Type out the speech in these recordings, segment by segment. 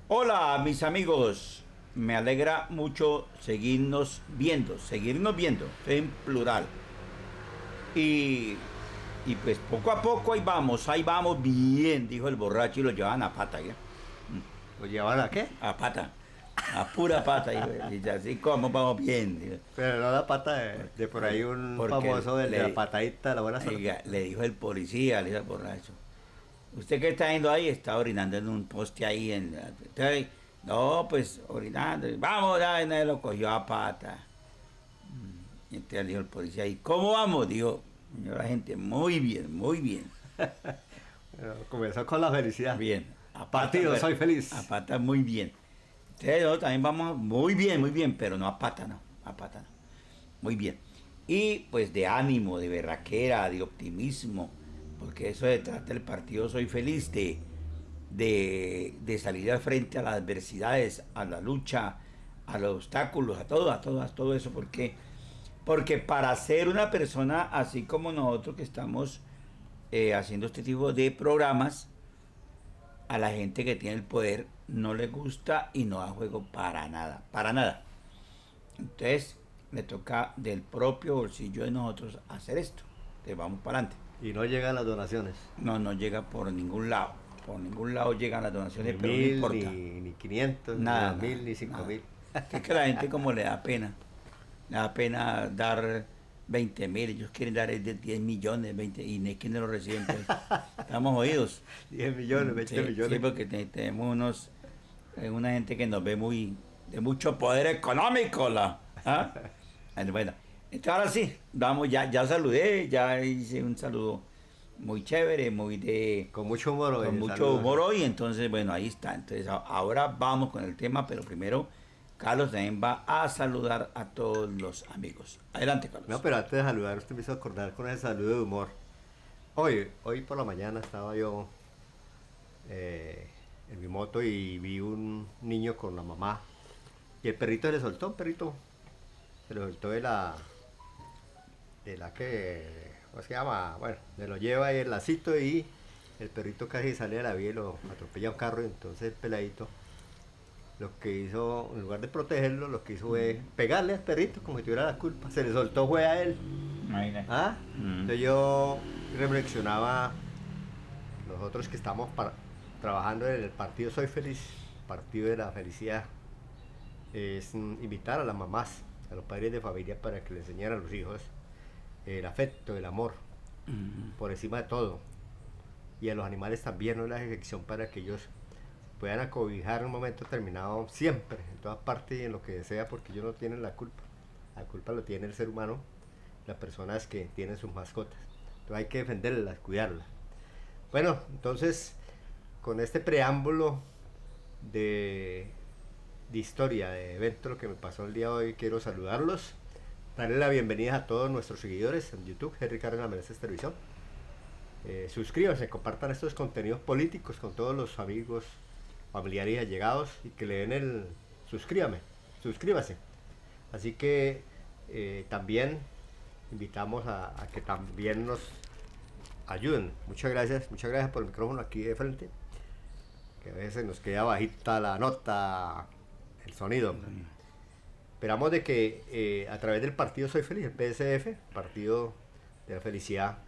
Hola, mis amigos. Me alegra mucho seguirnos viendo, en plural. Y, y pues poco a poco ahí vamos bien, dijo el borracho y lo llevaban a pata, ¿ya? ¿Lo llevan a qué? A pata, a pura pata, dijo él. Y así como vamos bien, dijo. Pero no la pata de por ahí Porque, un porque famoso, el de la patadita de la buena suerte. le dijo el policía, le dijo al borracho. ¿Usted qué está haciendo ahí? Está orinando en un poste ahí. No, pues orinando. Vamos, ya, y nadie lo cogió a pata. Y entonces le dijo el policía, ¿y cómo vamos? Dijo, señora gente, muy bien, muy bien. Comenzó con la felicidad. Bien, a pata, Partido, pero, soy a feliz. pata muy bien. Entonces nosotros también vamos muy bien, pero no a pata, no, a pata no. Muy bien. Y pues de ánimo, de berraquera, de optimismo, porque eso se trata el partido Soy Feliz, de salir al frente a las adversidades, a la lucha, a los obstáculos, a todo eso. Porque para ser una persona así como nosotros que estamos haciendo este tipo de programas, a la gente que tiene el poder no le gusta y no da juego para nada, para nada. Entonces le toca del propio bolsillo de nosotros hacer esto. Entonces vamos para adelante. Y no llegan las donaciones. No, no llega por ningún lado. Por ningún lado llegan las donaciones, Ni pero no mil, importa. ni 500, ni Nada, dos mil, nada, ni cinco nada. mil. Que es que la gente como le da pena. Le da pena dar 20.000. Ellos quieren dar es de 10 millones, 20, y no es que no lo reciben. Pues. Estamos jodidos. 10 millones, 20 Sí, sí, millones. porque tenemos una gente que nos ve de mucho poder económico. ¿Ah? Bueno, entonces ahora sí, vamos, ya saludé, ya hice un saludo muy chévere, Con mucho humor con hoy, mucho saludos. humor hoy. Entonces, bueno, ahí está. Entonces, ahora vamos con el tema, pero primero Carlos también va a saludar a todos los amigos. Adelante, No, Carlos. pero antes de saludar, usted me hizo acordar con ese saludo de humor. Hoy por la mañana estaba yo en mi moto y vi un niño con la mamá. Y el perrito se le soltó, un perrito. Se le soltó de la que, ¿cómo se llama? Bueno, me lo lleva ahí el lacito y el perrito casi sale de la vía y lo atropella un carro. Y entonces el peladito lo que hizo, en lugar de protegerlo, lo que hizo fue pegarle al perrito como si tuviera la culpa. Se le soltó, fue a él. Imagínate. ¿Ah? Entonces yo reflexionaba, nosotros que estamos trabajando en el partido Soy Feliz, partido de la felicidad, es invitar a las mamás, a los padres de familia para que le enseñen a los hijos el afecto, el amor, por encima de todo. Y a los animales también, no es la excepción, para que ellos puedan acobijar en un momento determinado, siempre, en todas partes y en lo que sea, porque ellos no tienen la culpa. La culpa lo tiene el ser humano, las personas que tienen sus mascotas. Entonces hay que defenderlas, cuidarlas. Bueno, entonces, con este preámbulo de, de historia, de evento, lo que me pasó el día de hoy, quiero saludarlos, darle la bienvenida a todos nuestros seguidores en YouTube, Henry Cárdenas Meneses Televisión. Suscríbanse, compartan estos contenidos políticos con todos los amigos, familiares y allegados y que le den el suscríbase. Así que también invitamos a que también nos ayuden. Muchas gracias por el micrófono aquí de frente, que a veces nos queda bajita la nota, el sonido. Esperamos de que a través del partido Soy Feliz, el PSF, Partido de la Felicidad,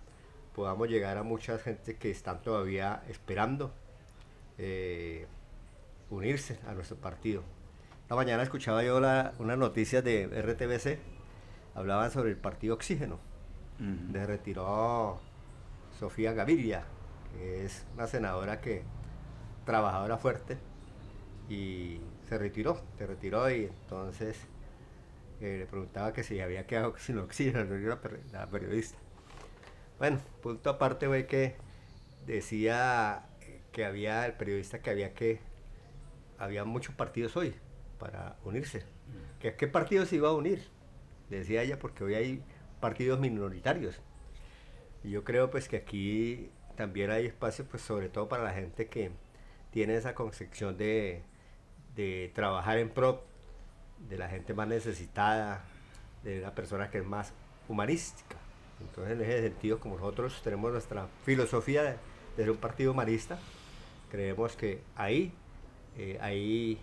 podamos llegar a mucha gente que están todavía esperando unirse a nuestro partido. Esta mañana escuchaba yo unas noticias de RTBC, hablaban sobre el partido Oxígeno. Se retiró Sofía Gaviria, que es una senadora trabajadora fuerte, y se retiró y entonces le preguntaba que si había quedado sin oxígeno, la periodista. Bueno, punto aparte fue que decía que había el periodista que había muchos partidos hoy para unirse. ¿Qué partido se iba a unir? Decía ella, porque hoy hay partidos minoritarios. Y yo creo pues que aquí también hay espacio, pues sobre todo para la gente que tiene esa concepción de trabajar en pro de la gente más necesitada, de la persona que es más humanística. Entonces, en ese sentido, como nosotros tenemos nuestra filosofía de ser un partido humanista, creemos que ahí ahí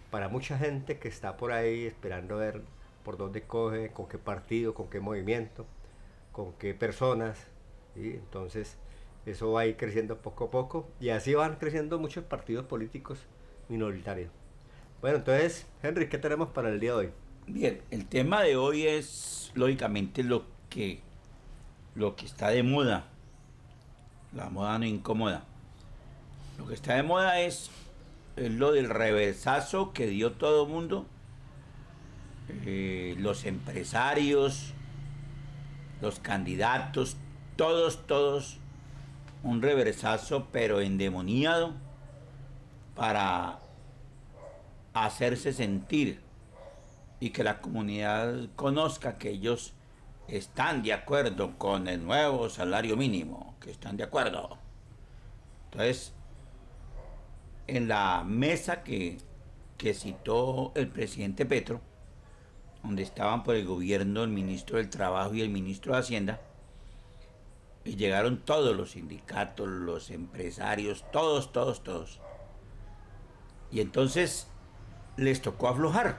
para mucha gente que está por ahí esperando ver por dónde coge, con qué partido, con qué movimiento, con qué personas, ¿sí? Entonces eso va a ir creciendo poco a poco y así van creciendo muchos partidos políticos minoritarios. Bueno, entonces, Henry, ¿qué tenemos para el día de hoy? Bien, el tema de hoy es lógicamente lo que está de moda. La moda no incomoda. Lo que está de moda es lo del reversazo que dio todo el mundo, los empresarios, los candidatos, todos, un reversazo pero endemoniado para hacerse sentir y que la comunidad conozca que ellos están de acuerdo con el nuevo salario mínimo, que están de acuerdo. Entonces, en la mesa que citó el presidente Petro, donde estaban por el gobierno el ministro del Trabajo y el ministro de Hacienda, y llegaron todos los sindicatos, los empresarios, todos. Y entonces les tocó aflojar,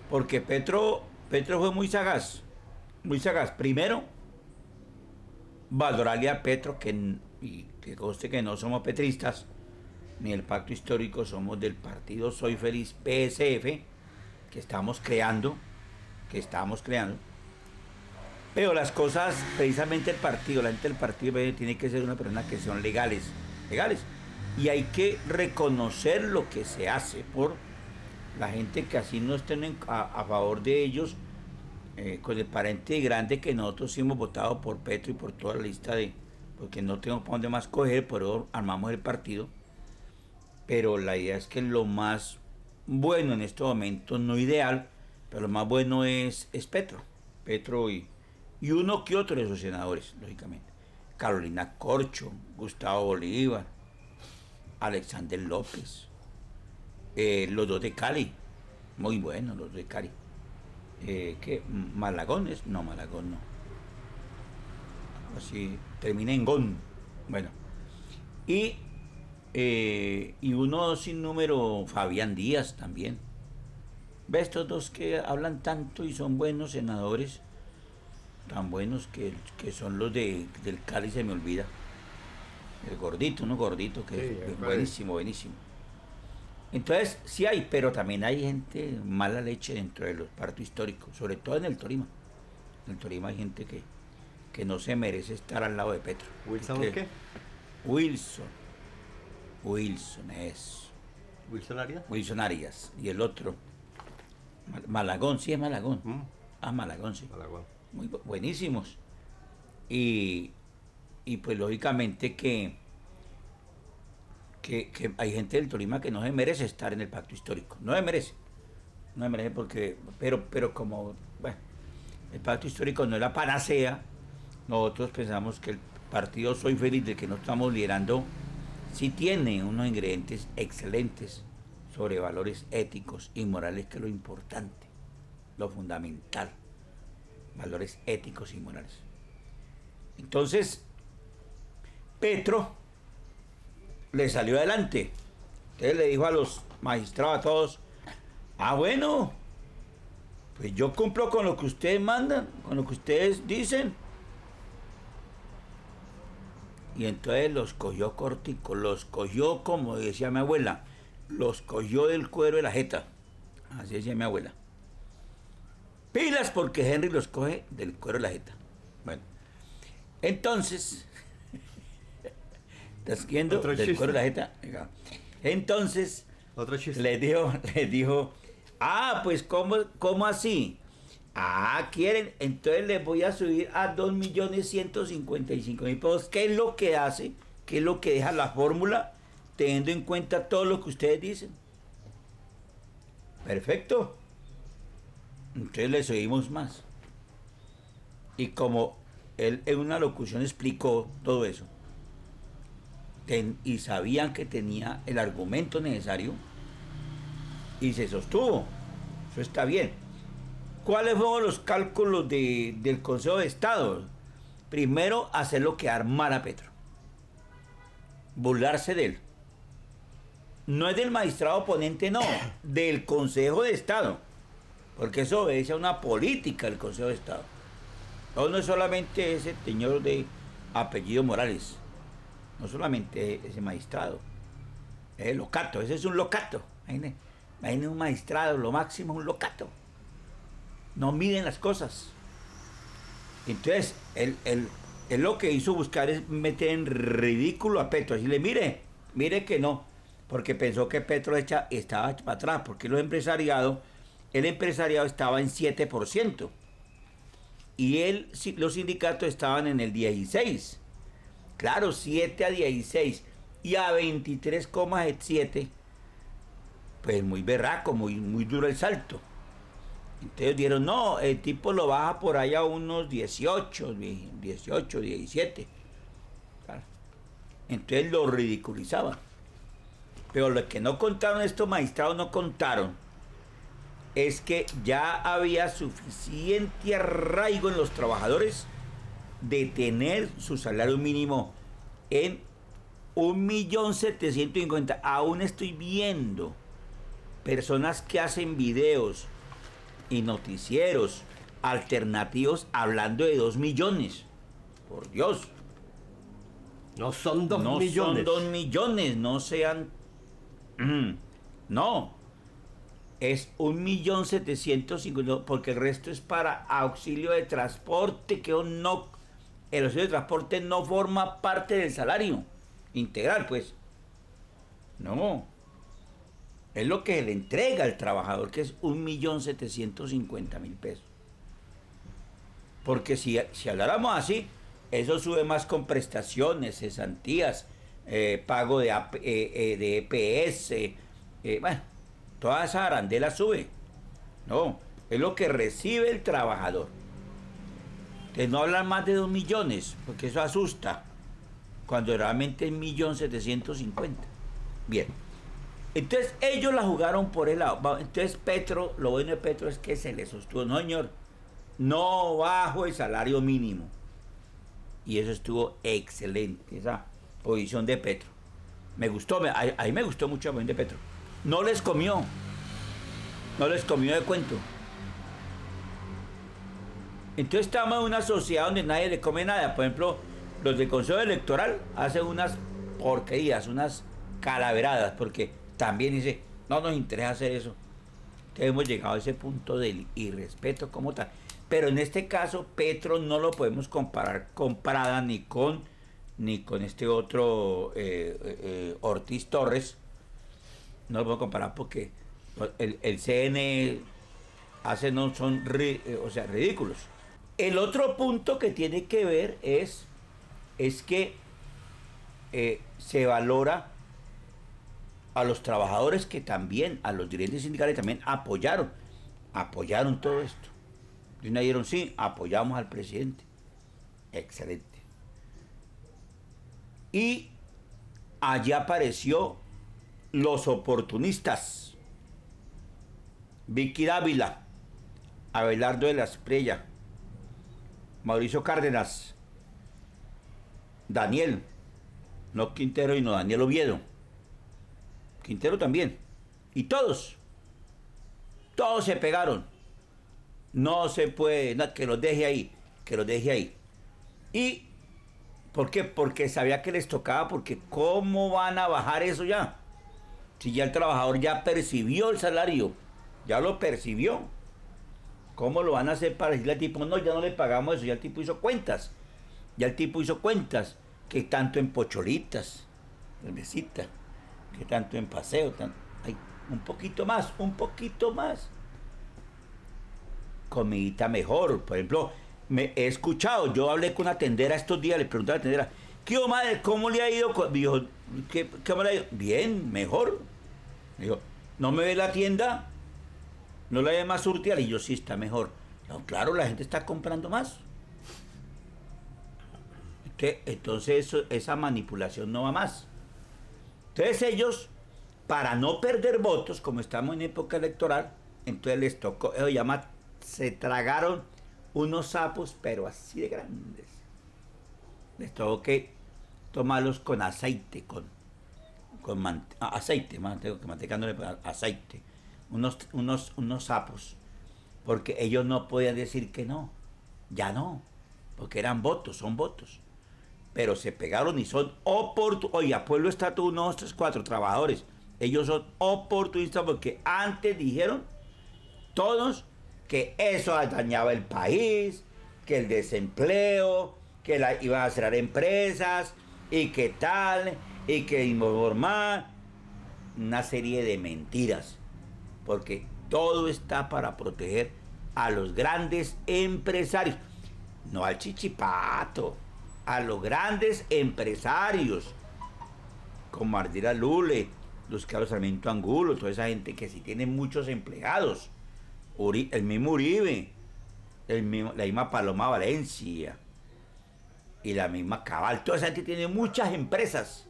porque Petro fue muy sagaz, muy sagaz. Primero, valorarle a Petro, y que conste que no somos petristas, ni el pacto histórico, somos del partido Soy Feliz PSF, que estamos creando, pero las cosas, precisamente la gente del partido tiene que ser una persona que son legales, y hay que reconocer lo que se hace por la gente que así no estén a favor de ellos, con el parente grande que nosotros sí hemos votado por Petro y por toda la lista porque no tengo para dónde más coger, por eso armamos el partido. Pero la idea es que lo más bueno en este momento, no ideal, pero lo más bueno es Petro y uno que otro de sus senadores, lógicamente. Carolina Corcho, Gustavo Bolívar, Alexander López, los dos de Cali, muy buenos los de Cali. ¿Qué? Malagón es, no, Malagón no. Así termina en Gon. Bueno. Y uno sin número, Fabián Díaz también. ¿Ves? Estos dos que hablan tanto y son buenos senadores, tan buenos que son los del Cali, se me olvida. El gordito, uno gordito, que Sí, es buenísimo. Entonces, sí hay, pero también hay gente mala leche dentro de los partidos históricos, sobre todo en el Tolima. En el Tolima hay gente que no se merece estar al lado de Petro. ¿Wilson Que- qué? Wilson es. ¿Wilson Arias? Wilson Arias. Y el otro, Malagón, sí es Malagón. Mm, Malagón, sí. Malagón. Buenísimos. Y, y pues lógicamente que hay gente del Tolima que no se merece estar en el pacto histórico. No se merece porque, pero como, bueno, el pacto histórico no es la panacea, nosotros pensamos que el partido Soy Feliz, del que no estamos liderando, sí tiene unos ingredientes excelentes sobre valores éticos y morales, que es lo importante, lo fundamental, valores éticos y morales. Entonces, Petro le salió adelante. Entonces le dijo a los magistrados, a todos, bueno, pues yo cumplo con lo que ustedes mandan, con lo que ustedes dicen. Y entonces los cogió cortico, los cogió, como decía mi abuela, los cogió del cuero de la jeta. Así decía mi abuela. Pilas, porque Henry los coge del cuero de la jeta. Bueno, entonces, ¿estás viendo? Otro Del chiste. cuero de la jeta. Entonces, Otro chiste. les dijo, pues ¿cómo así? Quieren, entonces les voy a subir a 2.155.000 pesos. ¿Qué es lo que hace? ¿Qué es lo que deja la fórmula? Teniendo en cuenta todo lo que ustedes dicen. Perfecto. Entonces le subimos más. Y como él en una locución explicó todo eso, y sabían que tenía el argumento necesario, y se sostuvo. Eso está bien. ¿Cuáles fueron los cálculos del Consejo de Estado? Primero, hacerlo quedar mal a Petro. Burlarse de él. no es del magistrado ponente, no, del Consejo de Estado, porque eso obedece a una política del Consejo de Estado. No es solamente ese señor de apellido Morales, no solamente ese magistrado, es el locato, ese es un locato. Imagínate un magistrado, lo máximo es un locato. No miden las cosas. Entonces, él lo que hizo buscar es meter en ridículo a Petro, decirle, mire que no, porque pensó que Petro estaba para atrás, porque el empresariado estaba en 7%, y los sindicatos estaban en el 16%. Claro, 7 a 16 y a 23,7, pues muy berraco, muy duro el salto. Entonces dijeron, no, el tipo lo baja por allá a unos 18, 17. Claro. Entonces lo ridiculizaban. Pero lo que no contaron estos magistrados, no contaron, es que ya había suficiente arraigo en los trabajadores de tener su salario mínimo en 1.750.000. Aún estoy viendo personas que hacen videos y noticieros alternativos hablando de 2 millones. Por Dios. No son 2 millones. No son 2 millones, no sean... No. Es 1.750.000, porque el resto es para auxilio de transporte, que no... El auxilio de transporte no forma parte del salario integral, pues. No. Es lo que le entrega al trabajador, que es 1.750.000 pesos. Porque si habláramos así, eso sube más con prestaciones, cesantías, pago de EPS, bueno, toda esa arandela sube. No, es lo que recibe el trabajador. Entonces no hablan más de 2 millones, porque eso asusta, cuando realmente es 1.750.000. Bien. Entonces ellos la jugaron por el lado. Entonces Petro, lo bueno de Petro es que se le sostuvo, no señor, no bajo el salario mínimo. Y eso estuvo excelente, esa posición de Petro. Me gustó, ahí me gustó mucho la posición de Petro. No les comió de cuento. Entonces estamos en una sociedad donde nadie le come nada. Por ejemplo, los del Consejo Electoral hacen unas porquerías, unas calaveradas, porque también dice, no nos interesa hacer eso. Entonces hemos llegado a ese punto del irrespeto como tal. Pero en este caso, Petro no lo podemos comparar con Prada ni con este otro Ortiz Torres. No lo puedo comparar porque el CN son ridículos. El otro punto que tiene que ver es que se valora a los trabajadores, que también, a los dirigentes sindicales también apoyaron todo esto. Y una dieron, sí, apoyamos al presidente. Excelente. Y allí apareció los oportunistas. Vicky Dávila, Abelardo de la Espriella, Mauricio Cárdenas, Daniel, no Quintero y no Daniel Oviedo, Quintero también, y todos se pegaron. No se puede, no, que los deje ahí. ¿Y por qué? Porque sabía que les tocaba, porque ¿cómo van a bajar eso ya? Si ya el trabajador ya percibió el salario, ya lo percibió. ¿Cómo lo van a hacer para decirle al tipo, no, ya no le pagamos eso? Ya el tipo hizo cuentas. Que tanto en pocholitas, cervecita, que tanto en paseo, ay, un poquito más. Comidita mejor. Por ejemplo, he escuchado, yo hablé con una tendera estos días, le pregunté a la tendera, ¿qué madre? ¿Cómo le ha ido? Dijo, ¿cómo le ha ido? Bien, mejor. Me dijo, ¿no me ve la tienda? ¿No la ve más surtida? Y yo, sí, está mejor. No, claro, la gente está comprando más. Entonces esa manipulación no va más. Entonces ellos, para no perder votos, como estamos en época electoral, entonces les tocó, se tragaron unos sapos, pero así de grandes. Les tuvo que tomarlos con aceite, aceite, manteca no le aceite, unos sapos, porque ellos no podían decir que no, ya no, porque eran votos, son votos. Pero se pegaron y son oportunistas. Oiga, Pueblo está tú, unos 3, 4 trabajadores. Ellos son oportunistas porque antes dijeron todos que eso dañaba el país, que el desempleo, que iban a cerrar empresas y que tal, y que informar. Una serie de mentiras. Porque todo está para proteger a los grandes empresarios, no al chichipato, a los grandes empresarios, como Ardila Lule, Luz Carlos Sarmiento Angulo, toda esa gente que sí tiene muchos empleados, el mismo Uribe, la misma Paloma Valencia, y la misma Cabal, toda esa gente tiene muchas empresas.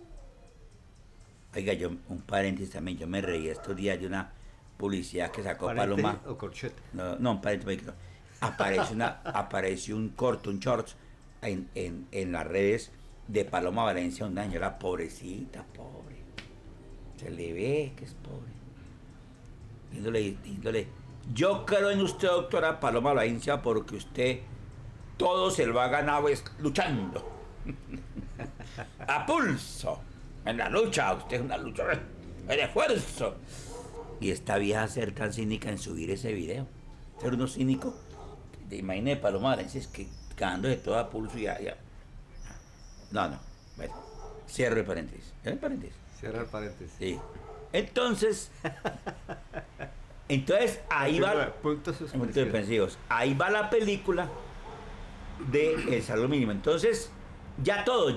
Oiga, yo, un paréntesis también, yo me reí estos días de una publicidad que sacó Paloma. O corchete. No, un paréntesis. Apareció un corto, un short en las redes de Paloma Valencia, una señora pobrecita, pobre. Se le ve que es pobre. Diciéndole, yo creo en usted, doctora Paloma Valencia, porque usted todo se lo ha ganado luchando. A pulso. En la lucha, usted es una lucha, el esfuerzo. Y esta vieja ser tan cínica en subir ese video. Ser unos cínicos. Imagínate Paloma Valencia, es que ganándose todo a pulso y ya. No. Bueno, cierro el paréntesis. ¿El paréntesis? Cierra el paréntesis. Sí. Entonces ahí va. Puntos suspensivos. Ahí va la película de El Salario Mínimo. Entonces, ya todos.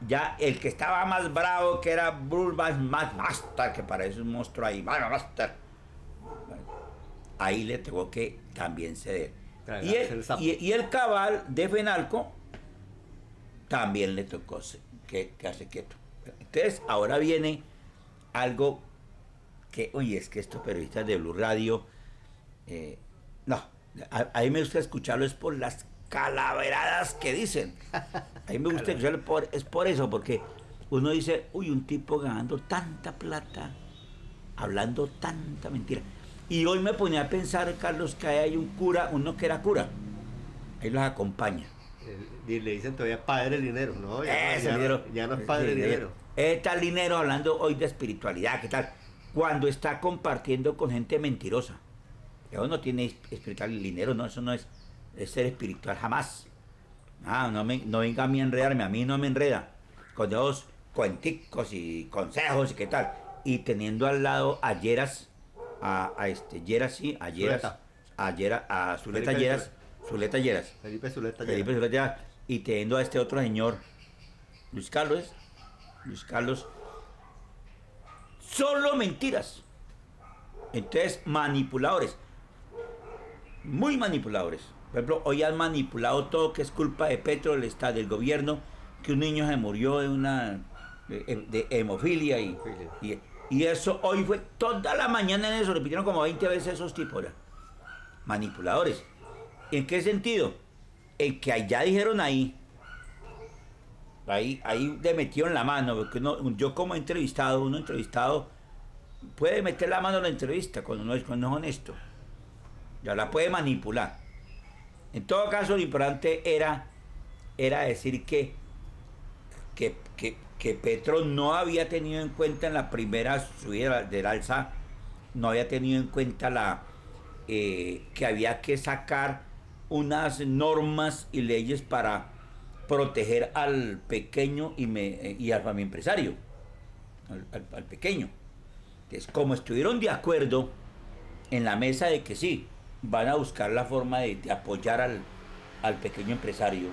Ya el que estaba más bravo, que era Master, que parece un monstruo ahí, Master. Bueno, ahí le tengo que también ceder. Y el cabal de Fenalco también le tocó que hace quieto. Entonces, ahora viene algo que, oye, es que estos periodistas de Blue Radio, a mí me gusta escucharlo, es por las calaveradas que dicen. A mí me gusta escucharlo es por eso, porque uno dice, uy, un tipo ganando tanta plata, hablando tanta mentira. Y hoy me ponía a pensar, Carlos, que hay un cura, uno que era cura, ahí los acompaña. Y le dicen todavía padre dinero, ¿no? Ya no es padre dinero. Está el dinero hablando hoy de espiritualidad, ¿qué tal? Cuando está compartiendo con gente mentirosa. Uno no tiene espiritual el dinero, no, eso no es ser espiritual jamás. No venga a mí a enredarme, a mí no me enreda. Con esos cuenticos y consejos y qué tal. Y teniendo al lado a Lleras, a Zuleta Lleras. Felipe Zuleta Lleras. Y teniendo a este otro señor, Luis Carlos. Solo mentiras. Entonces, manipuladores. Muy manipuladores. Por ejemplo, hoy han manipulado todo que es culpa de Petro, del gobierno, que un niño se murió de una de hemofilia y eso hoy fue toda la mañana en eso, repitieron como 20 veces esos tipos. Manipuladores. ¿En qué sentido? En que ya dijeron ahí le metieron la mano, porque yo como uno entrevistado puede meter la mano en la entrevista cuando no es honesto. Ya la puede manipular. En todo caso, lo importante era decir que Petro no había tenido en cuenta en la primera subida del alza, no había tenido en cuenta que había que sacar unas normas y leyes para proteger al pequeño y al familiempresario, al pequeño. Entonces, como estuvieron de acuerdo en la mesa de que sí, van a buscar la forma de apoyar al pequeño empresario,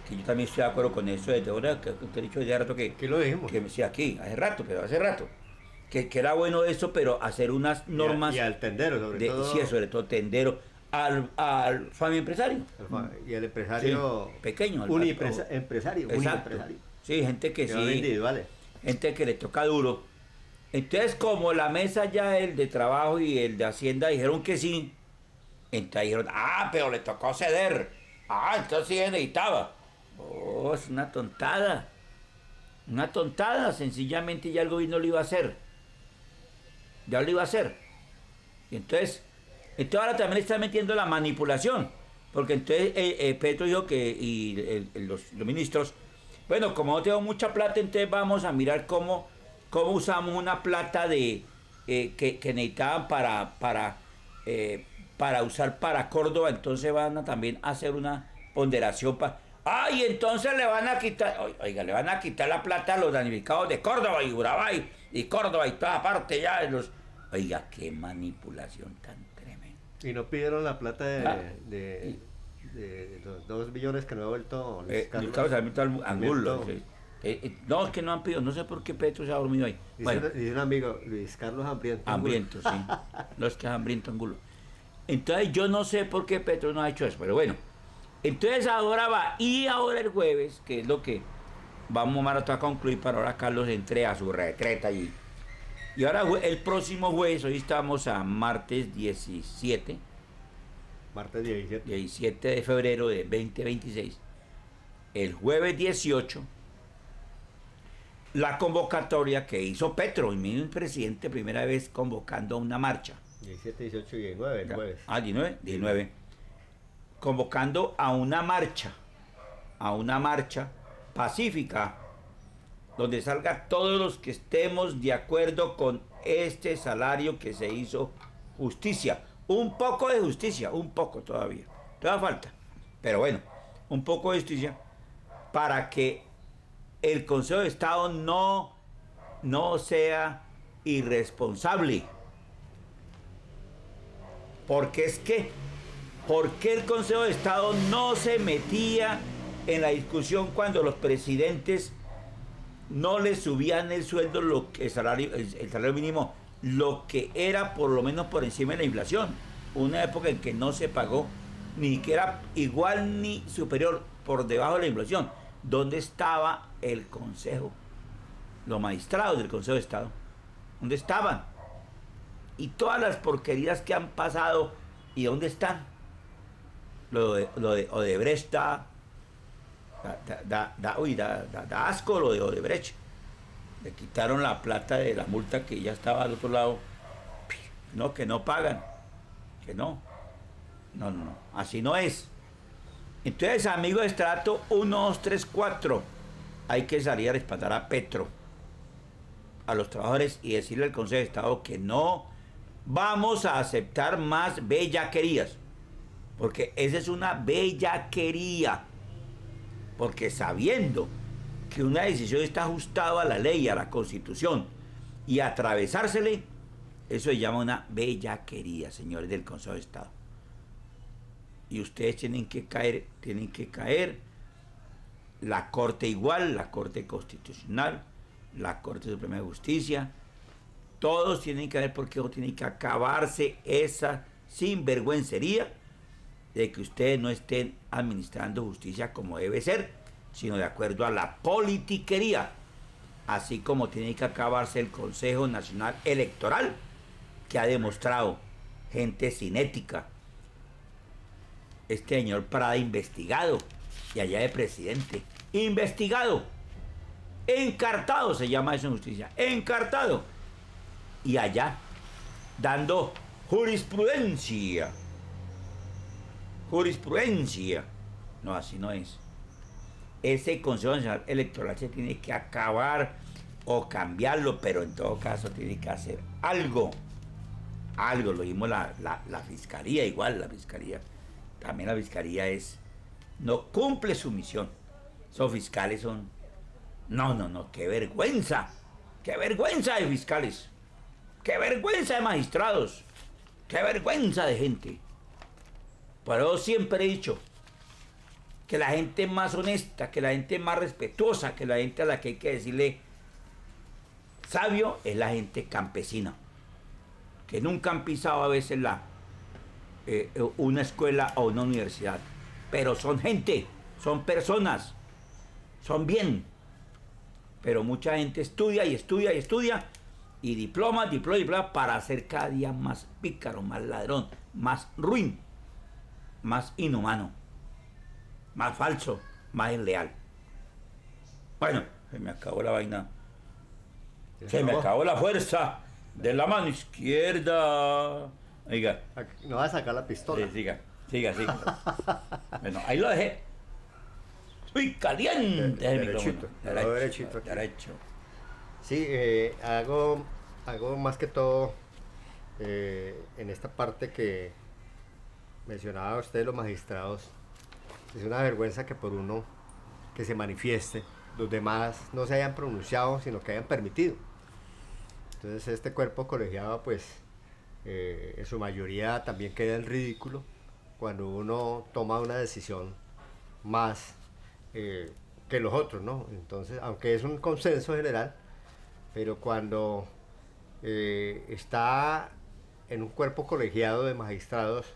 que yo también estoy de acuerdo con eso desde ahora, que he dicho desde hace rato que lo dijimos. Que sí, aquí, hace rato, que era bueno eso, pero hacer unas normas y al tendero, sobre todo. Sí, sobre todo tendero, al familiempresario. Y al empresario sí, pequeño. Empresario. Sí, gente que sí. Individuales. Gente que le toca duro. Entonces, como la mesa ya, el de trabajo y el de Hacienda dijeron que sí, entonces dijeron, pero le tocó ceder. Entonces sí necesitaba. Es una tontada. Una tontada, sencillamente ya el gobierno lo iba a hacer. Ya lo iba a hacer. Y entonces ahora también le está metiendo la manipulación. Porque entonces Petro dijo que, y los ministros, bueno, como no tengo mucha plata, entonces vamos a mirar cómo usamos una plata que necesitaban para usar para Córdoba. Entonces van a también hacer una ponderación para... ¡Ay! Entonces le van a quitar, oiga, le van a quitar la plata a los damnificados de Córdoba y Urabá y Córdoba y toda parte ya de los... Oiga, qué manipulación tan tremenda. Y no pidieron la plata de los 2 billones que no ha vuelto Luis Carlos Angulo. Sí. No, es que no han pedido, no sé por qué Petro se ha dormido ahí. Dice un amigo, Luis Carlos Hambriento. Hambriento, sí. No, es que es Hambriento Angulo. Entonces yo no sé por qué Petro no ha hecho eso, pero bueno. Entonces ahora va, y ahora el jueves, que es lo que vamos a concluir para ahora Carlos entre a su retreta y ahora el próximo jueves, hoy estamos a martes 17. Martes 17. 17 de febrero de 2026. El jueves 18, la convocatoria que hizo Petro, el mismo presidente, primera vez convocando a una marcha. 17, 18 y 19, el jueves. 19. Convocando a una marcha pacífica, donde salga todos los que estemos de acuerdo con este salario que se hizo justicia. Un poco de justicia, un poco todavía falta, pero bueno, un poco de justicia para que el Consejo de Estado no sea irresponsable. Porque es que, ¿por qué el Consejo de Estado no se metía en la discusión cuando los presidentes no les subían el sueldo, el salario mínimo, lo que era por lo menos por encima de la inflación? Una época en que no se pagó ni que era igual ni superior, por debajo de la inflación. ¿Dónde estaba el Consejo? Los magistrados del Consejo de Estado, ¿dónde estaban? Y todas las porquerías que han pasado, ¿y dónde están? Lo de Odebrecht da asco lo de Odebrecht. Le quitaron la plata de la multa que ya estaba al otro lado. No, que no pagan. Que no. No. Así no es. Entonces, amigos de estrato 1, 2, 3, 4, hay que salir a respaldar a Petro, a los trabajadores, y decirle al Consejo de Estado que no vamos a aceptar más bellaquerías. Porque esa es una bellaquería. Porque sabiendo que una decisión está ajustada a la ley, a la Constitución, y atravesársele, eso se llama una bellaquería, señores del Consejo de Estado. Y ustedes tienen que caer, la Corte igual, la Corte Constitucional, la Corte Suprema de Justicia, todos tienen que ver porque tiene que acabarse esa sinvergüencería de que ustedes no estén administrando justicia como debe ser, sino de acuerdo a la politiquería, así como tiene que acabarse el Consejo Nacional Electoral, que ha demostrado gente sin ética. Este señor Prada investigado, y allá de presidente, investigado, encartado se llama eso en justicia, encartado, y allá dando jurisprudencia. No, así no es. Ese Consejo Nacional Electoral se tiene que acabar o cambiarlo, pero en todo caso tiene que hacer algo. Lo vimos la Fiscalía, igual la Fiscalía. También la Fiscalía no cumple su misión. Esos fiscales son... No, qué vergüenza. Qué vergüenza de fiscales. Qué vergüenza de magistrados. Qué vergüenza de gente. Pero yo siempre he dicho que la gente más honesta, que la gente más respetuosa, que la gente a la que hay que decirle sabio, es la gente campesina, que nunca han pisado a veces una escuela o una universidad, pero son gente, son personas, son bien. Pero mucha gente estudia y diploma para ser cada día más pícaro, más ladrón, más ruin, más inhumano, más falso, más desleal. Bueno, Se me acabó la vaina. ¿Se Se me acabó? acabó la fuerza de la mano izquierda. Oiga. No va a sacar la pistola. Sí, siga. Bueno, ahí lo dejé. ¡Uy, caliente! el Derechito, micrófono. derechito aquí. Derecho. Sí, hago más que todo en esta parte que mencionaba usted, los magistrados. Es una vergüenza que por uno que se manifieste, los demás no se hayan pronunciado, sino que hayan permitido. Entonces este cuerpo colegiado, pues, en su mayoría también queda en ridículo cuando uno toma una decisión más que los otros, ¿no? Entonces, aunque es un consenso general, pero cuando está en un cuerpo colegiado de magistrados,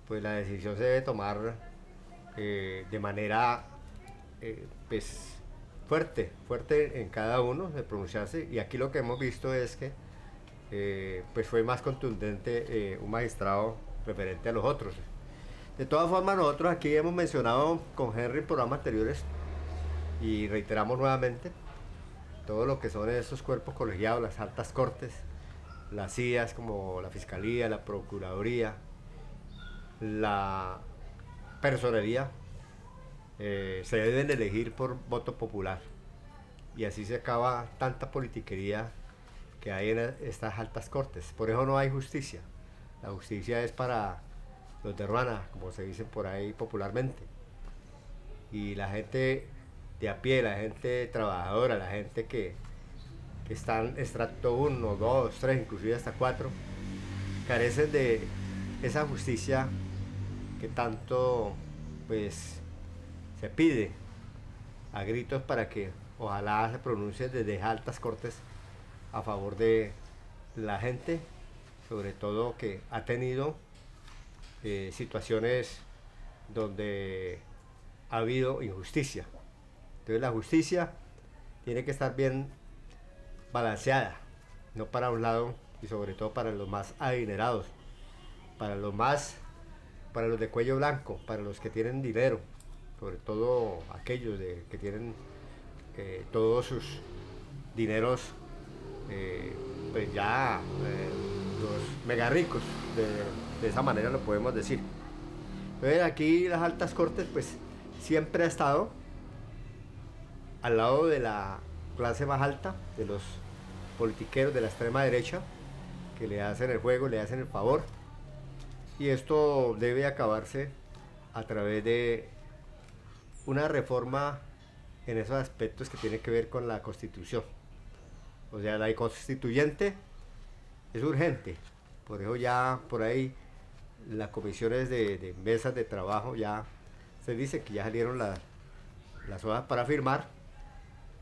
pues la decisión se debe tomar de manera pues fuerte en cada uno de pronunciarse, y aquí lo que hemos visto es que pues fue más contundente un magistrado referente a los otros. De todas formas, nosotros aquí hemos mencionado con Henry en programas anteriores y reiteramos nuevamente todo lo que son estos cuerpos colegiados, las altas cortes, las CIAs como la Fiscalía, la Procuraduría, la Personería, se deben elegir por voto popular, y así se acaba tanta politiquería que hay en estas altas cortes. Por eso no hay justicia. La justicia es para los de ruana, como se dice por ahí popularmente, y la gente de a pie, la gente trabajadora, la gente que están en extracto 1, 2, 3, inclusive hasta 4, carecen de esa justicia que tanto pues se pide a gritos para que ojalá se pronuncie desde altas cortes a favor de la gente, sobre todo que ha tenido situaciones donde ha habido injusticia. Entonces la justicia tiene que estar bien balanceada, no para un lado, y sobre todo para los más adinerados, para los de cuello blanco, para los que tienen dinero, sobre todo aquellos que tienen todos sus dineros pues ya los mega ricos, de esa manera lo podemos decir. Entonces aquí las altas cortes pues siempre ha estado al lado de la clase más alta, de los politiqueros de la extrema derecha, que le hacen el juego, le hacen el favor, y esto debe acabarse a través de una reforma en esos aspectos que tienen que ver con la Constitución. O sea, la constituyente es urgente, por eso ya por ahí las comisiones de mesas de trabajo ya se dice que ya salieron las hojas para firmar,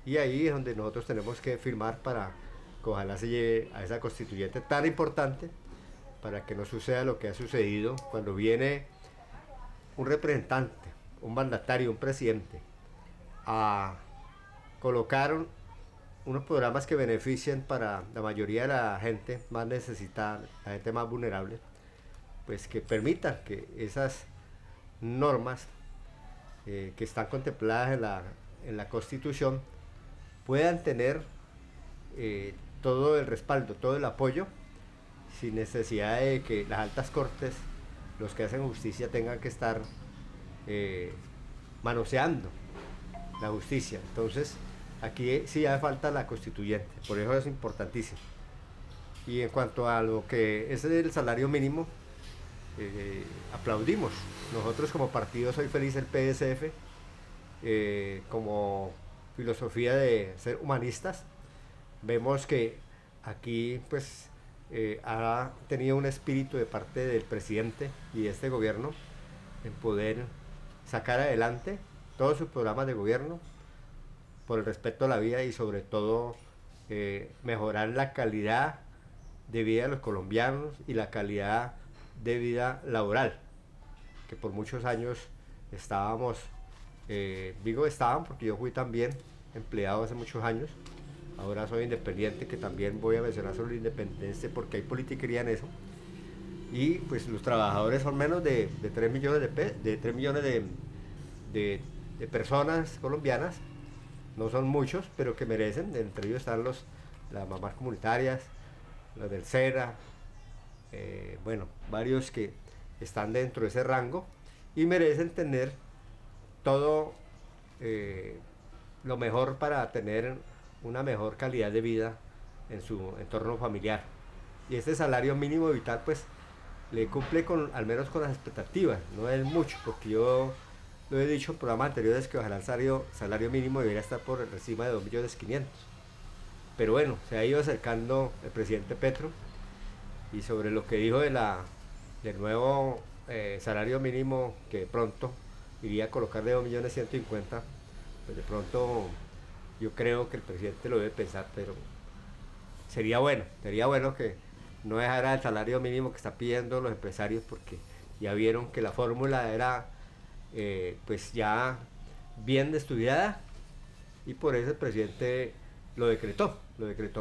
y ahí es donde nosotros tenemos que firmar para que ojalá se lleve a esa constituyente tan importante, para que no suceda lo que ha sucedido cuando viene un representante, un mandatario, un presidente a colocar unos programas que beneficien para la mayoría de la gente más necesitada, la gente más vulnerable, pues que permitan que esas normas que están contempladas en la Constitución puedan tener todo el respaldo, todo el apoyo, sin necesidad de que las altas cortes, los que hacen justicia, tengan que estar manoseando la justicia. Entonces aquí sí hace falta la constituyente, por eso es importantísimo. Y en cuanto a lo que es el salario mínimo, aplaudimos. Nosotros como partido Soy Feliz, el PSF, como filosofía de ser humanistas, vemos que aquí pues ha tenido un espíritu de parte del presidente y de este gobierno en poder sacar adelante todos sus programas de gobierno por el respeto a la vida, y sobre todo mejorar la calidad de vida de los colombianos y la calidad de vida laboral, que por muchos años estábamos, digo estaban porque yo fui también empleado hace muchos años, ahora soy independiente, que también voy a mencionar sobre la independencia porque hay politiquería en eso, y pues los trabajadores son menos de 3 millones de personas colombianas, no son muchos, pero que merecen. Entre ellos están las mamás comunitarias, los del SENA, bueno, varios que están dentro de ese rango y merecen tener todo lo mejor para tener una mejor calidad de vida en su entorno familiar. Y este salario mínimo vital pues le cumple al menos con las expectativas, no es mucho, porque yo lo he dicho en programas anteriores que ojalá el salario mínimo debería estar por encima de 2.500.000. Pero bueno, se ha ido acercando el presidente Petro, y sobre lo que dijo del nuevo salario mínimo que pronto iría a colocar de 2.150.000, pues de pronto yo creo que el presidente lo debe pensar, pero sería bueno que no dejara el salario mínimo que está pidiendo los empresarios, porque ya vieron que la fórmula era pues ya bien estudiada, y por eso el presidente lo decretó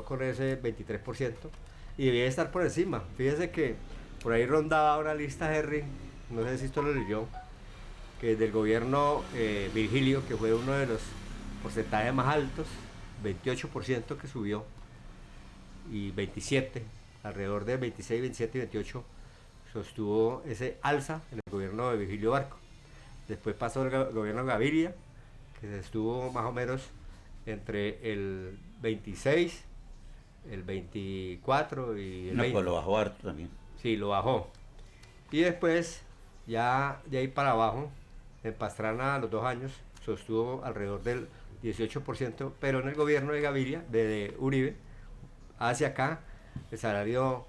con ese 23%, y debía estar por encima. Fíjese que por ahí rondaba una lista, Henry, no sé si esto lo leyó, que del gobierno Virgilio, que fue uno de los porcentajes más altos, 28% que subió, y 27, alrededor de 26, 27 y 28 sostuvo ese alza en el gobierno de Virgilio Barco. Después pasó el gobierno Gaviria, que se estuvo más o menos entre el 26, el 24 y el 20. Pues lo bajó harto también. Sí, lo bajó. Y después, ya de ahí para abajo, en Pastrana a los 2 años, sostuvo alrededor del 18%, pero en el gobierno de Gaviria, de Uribe, hacia acá, el salario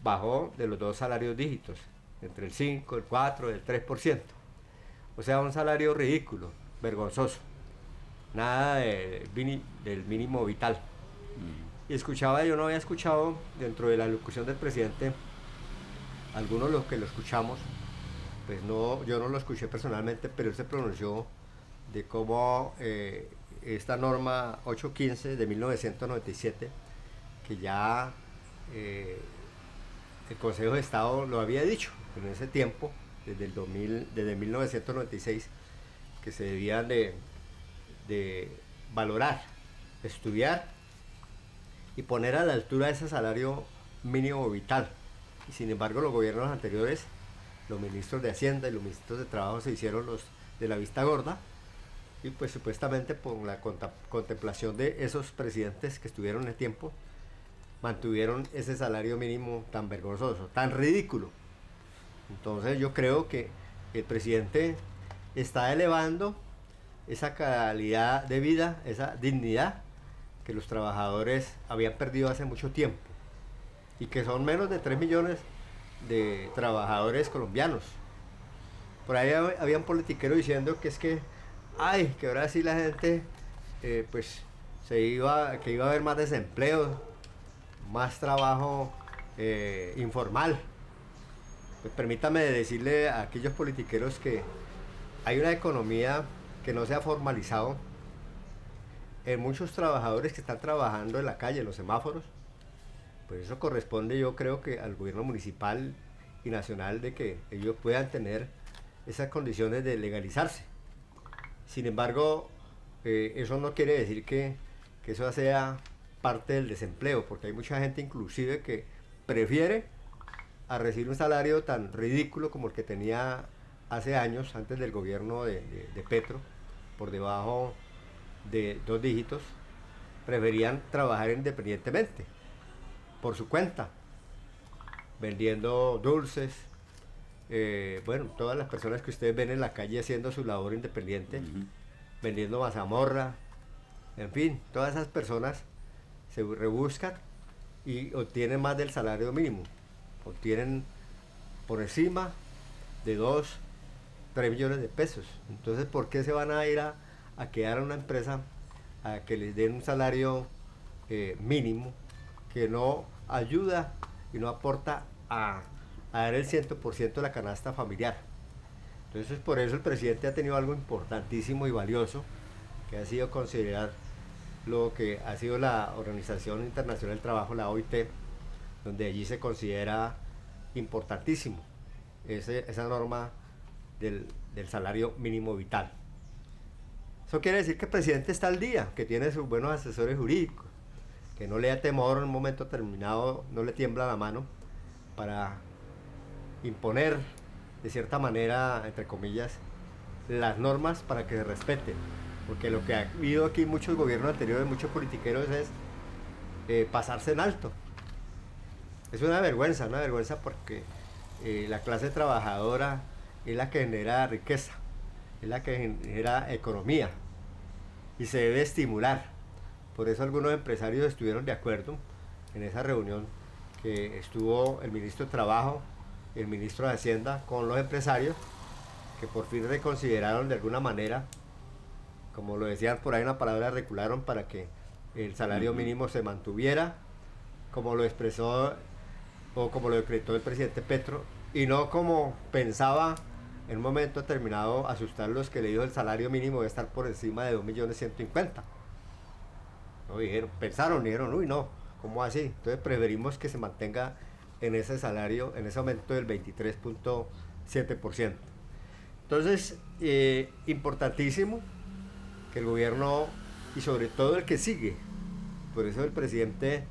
bajó de los 2 salarios dígitos, entre el 5, el 4, el 3%. O sea, un salario ridículo, vergonzoso. Nada del mínimo vital. Y yo no había escuchado dentro de la locución del presidente, algunos de los que lo escuchamos, pues no, yo no lo escuché personalmente, pero él se pronunció de cómo esta norma 815 de 1997, que ya el Consejo de Estado lo había dicho en ese tiempo, desde 1996, que se debían de valorar, estudiar y poner a la altura de ese salario mínimo vital. Y sin embargo, los gobiernos anteriores, los ministros de Hacienda y los ministros de Trabajo se hicieron los de la vista gorda, y pues supuestamente por la contemplación de esos presidentes que estuvieron en el tiempo, mantuvieron ese salario mínimo tan vergonzoso, tan ridículo. Entonces yo creo que el presidente está elevando esa calidad de vida, esa dignidad que los trabajadores habían perdido hace mucho tiempo, y que son menos de 3 millones de trabajadores colombianos. Por ahí había un politiquero diciendo que es que ahora sí la gente pues que iba a haber más desempleo, más trabajo informal. Pues permítame decirle a aquellos politiqueros que hay una economía que no se ha formalizado en muchos trabajadores que están trabajando en la calle, en los semáforos. Pues eso corresponde, yo creo, que al gobierno municipal y nacional, de que ellos puedan tener esas condiciones de legalizarse. Sin embargo, eso no quiere decir que eso sea parte del desempleo, porque hay mucha gente inclusive que prefiere a recibir un salario tan ridículo como el que tenía hace años, antes del gobierno de Petro, por debajo de 2 dígitos, preferían trabajar independientemente, por su cuenta, vendiendo dulces, bueno, todas las personas que ustedes ven en la calle haciendo su labor independiente, vendiendo mazamorra, en fin, todas esas personas se rebuscan y obtienen más del salario mínimo, obtienen por encima de 2, 3 millones de pesos. Entonces, ¿por qué se van a ir a quedar a una empresa a que les den un salario mínimo que no ayuda y no aporta a dar el 100% de la canasta familiar? Entonces, por eso el presidente ha tenido algo importantísimo y valioso, que ha sido considerar lo que ha sido la Organización Internacional del Trabajo, la OIT, donde allí se considera importantísimo esa norma del salario mínimo vital. Eso quiere decir que el presidente está al día, que tiene sus buenos asesores jurídicos, que no le da temor en un momento determinado, no le tiembla la mano para imponer de cierta manera, entre comillas, las normas para que se respeten. Porque lo que ha habido aquí en muchos gobiernos anteriores, muchos politiqueros, es pasarse en alto. Es una vergüenza porque la clase trabajadora es la que genera riqueza, es la que genera economía y se debe estimular. Por eso algunos empresarios estuvieron de acuerdo en esa reunión que estuvo el ministro de Trabajo y el ministro de Hacienda con los empresarios, que por fin reconsideraron de alguna manera, como lo decían por ahí una palabra, recularon para que el salario mínimo se mantuviera, como lo expresó o como lo decretó el presidente Petro, y no como pensaba en un momento determinado asustarlos, que le dijo el salario mínimo debe estar por encima de 2.150.000. No dijeron, pensaron y dijeron, uy, no, ¿cómo así? Entonces preferimos que se mantenga en ese salario, en ese aumento del 23.7%. Entonces, importantísimo que el gobierno, y sobre todo el que sigue, por eso el presidente,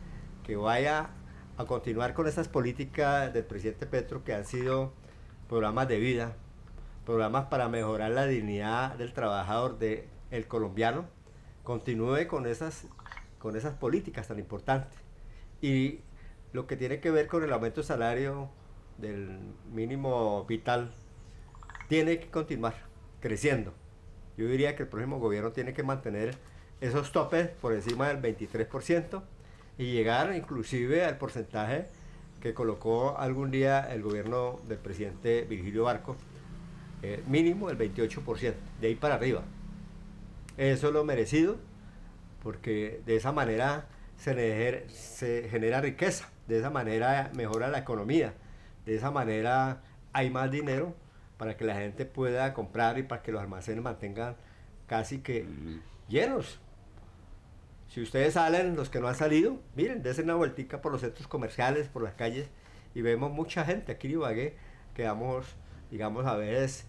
que vaya a continuar con estas políticas del presidente Petro, que han sido programas de vida, programas para mejorar la dignidad del trabajador, del colombiano, continúe con esas políticas tan importantes. Y lo que tiene que ver con el aumento de salario del mínimo vital tiene que continuar creciendo. Yo diría que el próximo gobierno tiene que mantener esos topes por encima del 23% y llegar inclusive al porcentaje que colocó algún día el gobierno del presidente Virgilio Barco, mínimo el 28%, de ahí para arriba. Eso es lo merecido, porque de esa manera se genera riqueza, de esa manera mejora la economía, de esa manera hay más dinero para que la gente pueda comprar y para que los almacenes mantengan casi que llenos. Si ustedes salen, los que no han salido, miren, dense una vueltica por los centros comerciales, por las calles, y vemos mucha gente. Aquí en Ibagué quedamos, digamos, a veces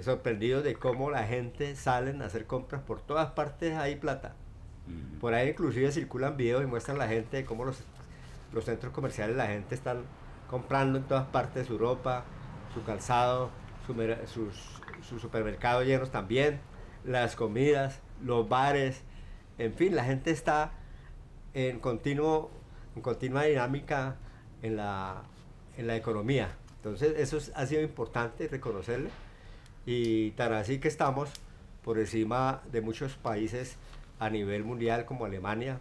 sorprendidos de cómo la gente sale a hacer compras. Por todas partes hay plata. Por ahí inclusive circulan videos y muestran a la gente de cómo los centros comerciales, la gente está comprando en todas partes su ropa, su calzado, sus supermercados llenos también, las comidas, los bares, en fin, la gente está en continua dinámica en la economía. Entonces eso ha sido importante reconocerle, y tan así que estamos por encima de muchos países a nivel mundial, como Alemania,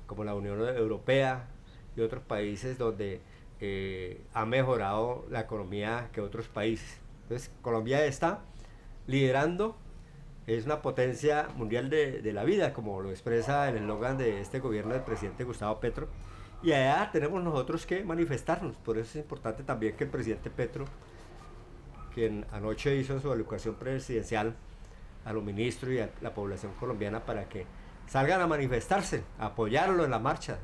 como la Unión Europea y otros países donde ha mejorado la economía que otros países. Entonces Colombia está liderando, es una potencia mundial de la vida, como lo expresa el eslogan de este gobierno del presidente Gustavo Petro, y allá tenemos nosotros que manifestarnos. Por eso es importante también que el presidente Petro, quien anoche hizo su evaluación presidencial a los ministros y a la población colombiana, para que salgan a manifestarse, a apoyarlo en la marcha,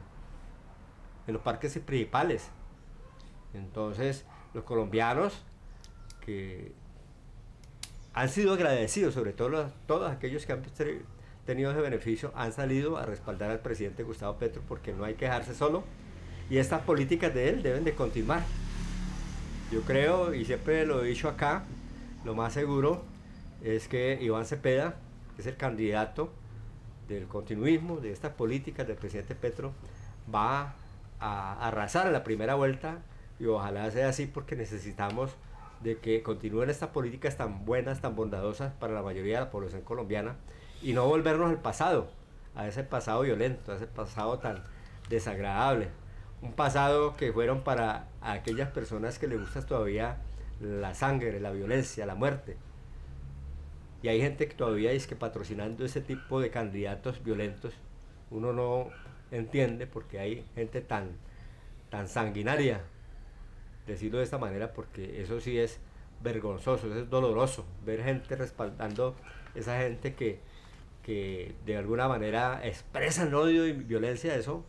en los parques principales. Entonces, los colombianos que han sido agradecidos, sobre todo todos aquellos que han tenido ese beneficio, han salido a respaldar al presidente Gustavo Petro, porque no hay que dejarse solo, y estas políticas de él deben de continuar. Yo creo, y siempre lo he dicho acá, lo más seguro es que Iván Cepeda, que es el candidato del continuismo de estas políticas del presidente Petro, va a arrasar en la primera vuelta, y ojalá sea así, porque necesitamos de que continúen estas políticas tan buenas, tan bondadosas para la mayoría de la población colombiana, y no volvernos al pasado, a ese pasado violento, a ese pasado tan desagradable, un pasado que fueron para aquellas personas que les gusta todavía la sangre, la violencia, la muerte. Y hay gente que todavía es que patrocinando ese tipo de candidatos violentos. Uno no entiende porque hay gente tan sanguinaria, decirlo de esta manera, porque eso sí es vergonzoso, eso es doloroso, ver gente respaldando esa gente que de alguna manera expresan odio y violencia. Eso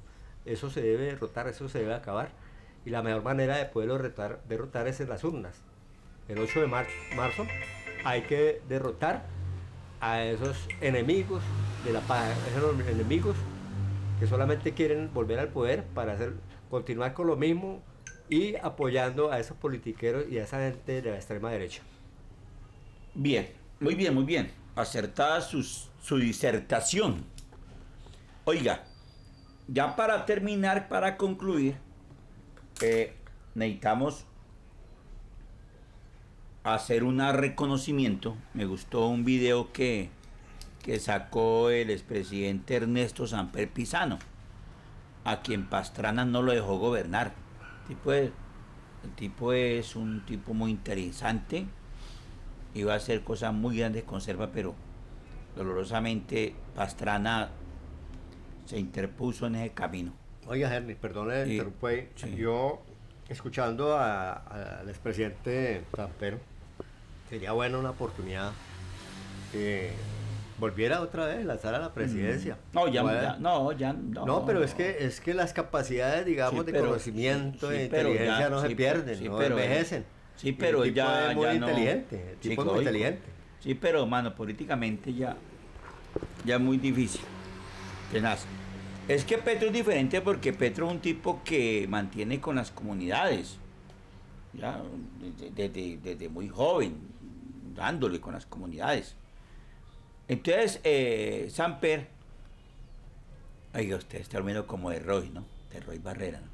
se debe derrotar, eso se debe acabar, y la mejor manera de poderlo derrotar es en las urnas. El 8 de marzo hay que derrotar a esos enemigos de la paz, esos enemigos que solamente quieren volver al poder para continuar con lo mismo y apoyando a esos politiqueros y a esa gente de la extrema derecha. Bien, muy bien, muy bien. Acertada su disertación. Oiga, ya para terminar, para concluir, necesitamos hacer un reconocimiento. Me gustó un video que sacó el expresidente Ernesto Samper Pizano, a quien Pastrana no lo dejó gobernar. El tipo es un tipo muy interesante, iba a hacer cosas muy grandes con Serpa, pero dolorosamente Pastrana se interpuso en ese camino. Oiga, Henry, perdón, le interrumpo ahí. Sí. Yo, escuchando al expresidente Samper, sería buena una oportunidad que volviera otra vez, lanzara la presidencia. No, no. No, pero es que las capacidades, digamos, Sí, de conocimiento, de pero inteligencia ya, no se pierden, no envejecen. Sí, pero el tipo ya es muy no. inteligente, el tipo es muy inteligente. Sí, pero, mano, políticamente ya es muy difícil. Tenaz. Es que Petro es diferente porque Petro es un tipo que mantiene con las comunidades, ya desde muy joven, dándole con las comunidades. Entonces, Samper, oiga, usted está menos como de Roy, ¿no? De Roy Barrera, ¿no?